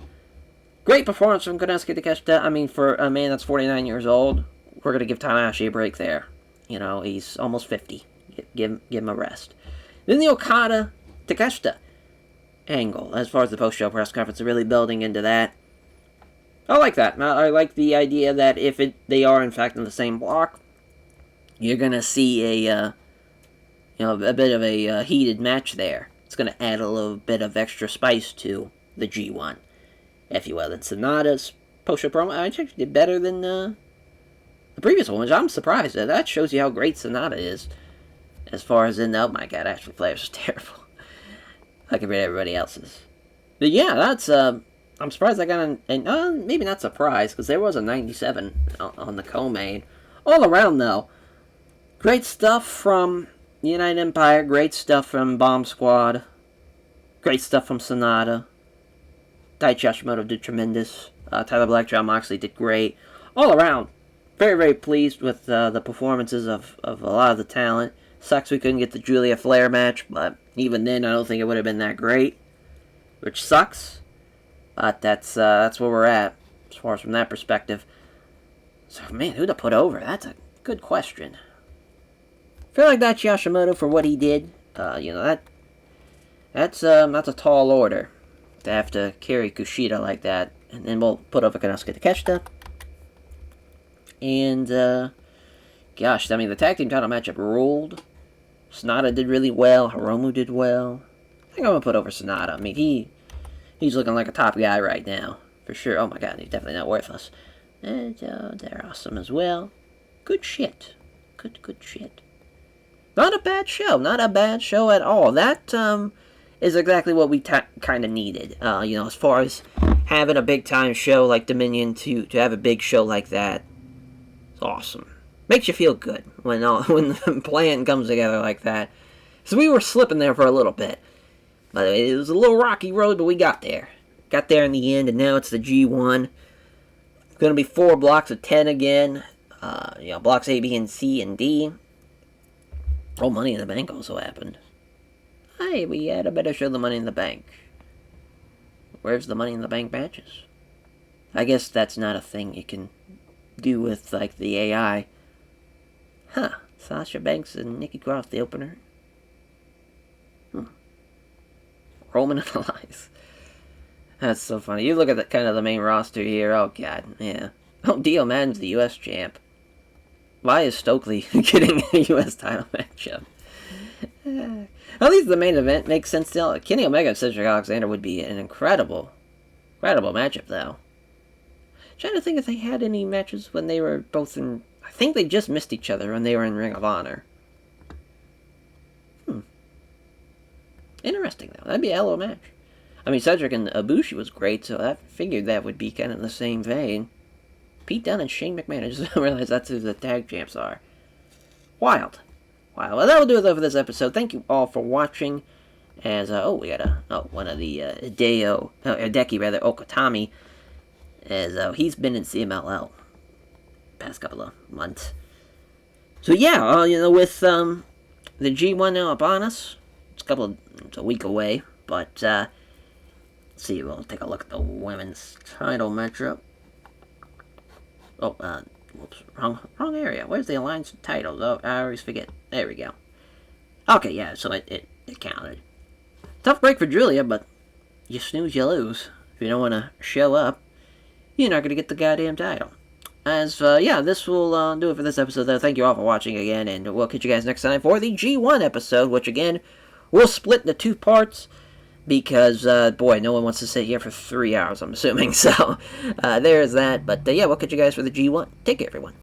Great performance from Konosuke Takeshita. I mean, for a man that's 49 years old, we're going to give Tanahashi a break there. You know, he's almost 50. Give him a rest. Then the Okada Takeshita angle, as far as the post-show press conference, are really building into that. I like that. I like the idea that if they are in fact in the same block, you're gonna see a bit of a heated match there. It's gonna add a little bit of extra spice to the G1, if you will. And Sonata's post-show promo, I actually did better than the previous one, which I'm surprised at. That shows you how great Sonata is, as far as in. Oh my God, Ashley Flair's is terrible. I can read everybody else's. But yeah, that's, I'm surprised I got maybe not surprised, because there was a 97 on the co-main. All around, though, great stuff from United Empire, great stuff from Bomb Squad, great stuff from Sonata. Daichi Hashimoto did tremendous. Tyler Black, John Moxley did great. All around, very, very pleased with the performances of a lot of the talent. Sucks we couldn't get the Julia Flair match, but even then, I don't think it would have been that great, which sucks. But that's where we're at, as far as from that perspective. So, man, who to put over? That's a good question. I feel like Daichi Hashimoto for what he did. That's a tall order to have to carry Kushida like that. And then we'll put over Konosuke Takeshita. And gosh, I mean, the tag team title matchup ruled. Sonata did really well. Hiromu did well. I think I'm going to put over Sonata. I mean, he's looking like a top guy right now. For sure. Oh my God, he's definitely not worthless. And they're awesome as well. Good shit. Good shit. Not a bad show. Not a bad show at all. That is exactly what we kind of needed. As far as having a big-time show like Dominion, to have a big show like that, it's awesome. Makes you feel good when the plan comes together like that. So we were slipping there for a little bit. But it was a little rocky road, but we got there. Got there in the end, and now it's the G1. Going to be 4 blocks of 10 again. Blocks A, B, and C, and D. Oh, Money in the Bank also happened. Hey, we had a better show than Money in the Bank. Where's the Money in the Bank matches? I guess that's not a thing you can do with, like, the AI. Huh. Sasha Banks and Nikki Cross, the opener. Roman and Elias. That's so funny. You look at the main roster here. Oh, God. Yeah. Oh, Dio Madden's the U.S. champ. Why is Stokely getting a U.S. title matchup? At least the main event makes sense still. Kenny Omega and Cedric Alexander would be an incredible matchup, though. Trying to think if they had any matches when they were both in. I think they just missed each other when they were in Ring of Honor. Interesting, though. That'd be a hell of a match. I mean, Cedric and Ibushi was great, so I figured that would be kind of the same vein. Pete Dunne and Shane McMahon. I just realized that's who the tag champs are. Wild. Wow, well, that'll do it though for this episode. Thank you all for watching. As we got one of the Hideki rather, Okatami, as he's been in CMLL past couple of months. So yeah, with the G1 now upon us, it's a week away, but let's see, we'll take a look at the women's title matchup. Oh, whoops, wrong area. Where's the Alliance titles? Oh, I always forget. There we go. Okay, yeah, so it counted. Tough break for Julia, but you snooze, you lose. If you don't want to show up, you're not going to get the goddamn title. This will do it for this episode, though. Thank you all for watching again, and we'll catch you guys next time for the G1 episode, which, again, we'll split into 2 parts, because, boy, no one wants to sit here for 3 hours, I'm assuming, so, there's that. But, we'll catch you guys for the G1. Take care, everyone.